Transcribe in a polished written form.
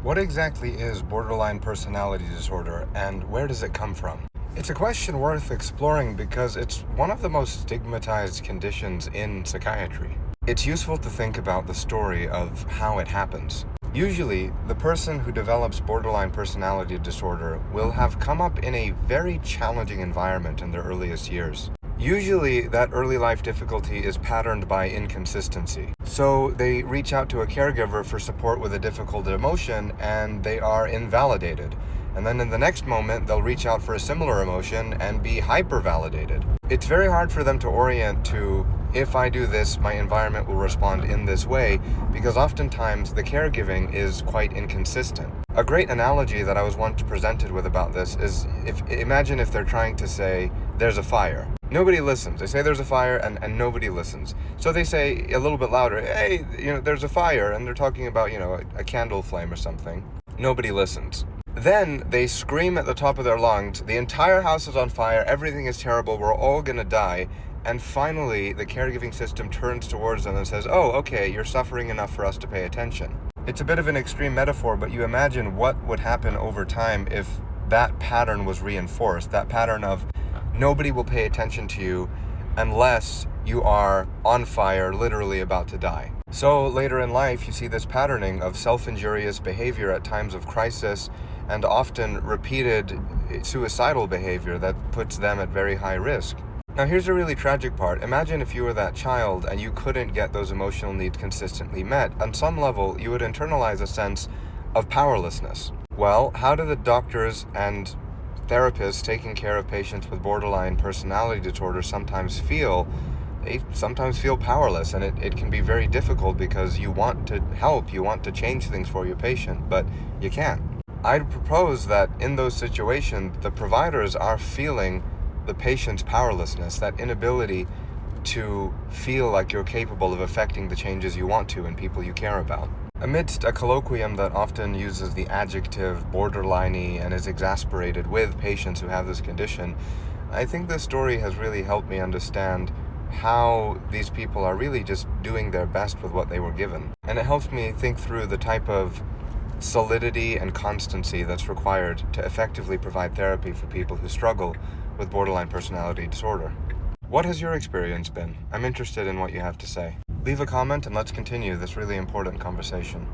What exactly is borderline personality disorder, and where does it come from? It's a question worth exploring because it's one of the most stigmatized conditions in psychiatry. It's useful to think about the story of how it happens. Usually, the person who develops borderline personality disorder will have come up in a very challenging environment in their earliest years. Usually, that early life difficulty is patterned by inconsistency. So they reach out to a caregiver for support with a difficult emotion and they are invalidated. And then in the next moment, they'll reach out for a similar emotion and be hyper-validated. It's very hard for them to orient to, if I do this, my environment will respond in this way, because oftentimes the caregiving is quite inconsistent. A great analogy that I was once presented with about this is, imagine if they're trying to say, there's a fire. Nobody listens. They say there's a fire and nobody listens. So they say a little bit louder, hey, there's a fire, and they're talking about, a candle flame or something. Nobody listens. Then they scream at the top of their lungs, the entire house is on fire, everything is terrible, we're all gonna die. And finally, the caregiving system turns towards them and says, oh, okay, you're suffering enough for us to pay attention. It's a bit of an extreme metaphor, but you imagine what would happen over time if that pattern was reinforced, that pattern of nobody will pay attention to you unless you are on fire, literally about to die. So later in life, you see this patterning of self-injurious behavior at times of crisis and often repeated suicidal behavior that puts them at very high risk. Now here's a really tragic part. Imagine if you were that child and you couldn't get those emotional needs consistently met. On some level, you would internalize a sense of powerlessness. Well, how do the doctors and therapists taking care of patients with borderline personality disorder sometimes feel? They sometimes feel powerless, and it can be very difficult because you want to help, you want to change things for your patient, but you can't. I'd propose that in those situations, the providers are feeling the patient's powerlessness, that inability to feel like you're capable of affecting the changes you want to in people you care about. Amidst a colloquium that often uses the adjective borderliney and is exasperated with patients who have this condition, I think this story has really helped me understand how these people are really just doing their best with what they were given. And it helps me think through the type of solidity and constancy that's required to effectively provide therapy for people who struggle with borderline personality disorder. What has your experience been? I'm interested in what you have to say. Leave a comment and let's continue this really important conversation.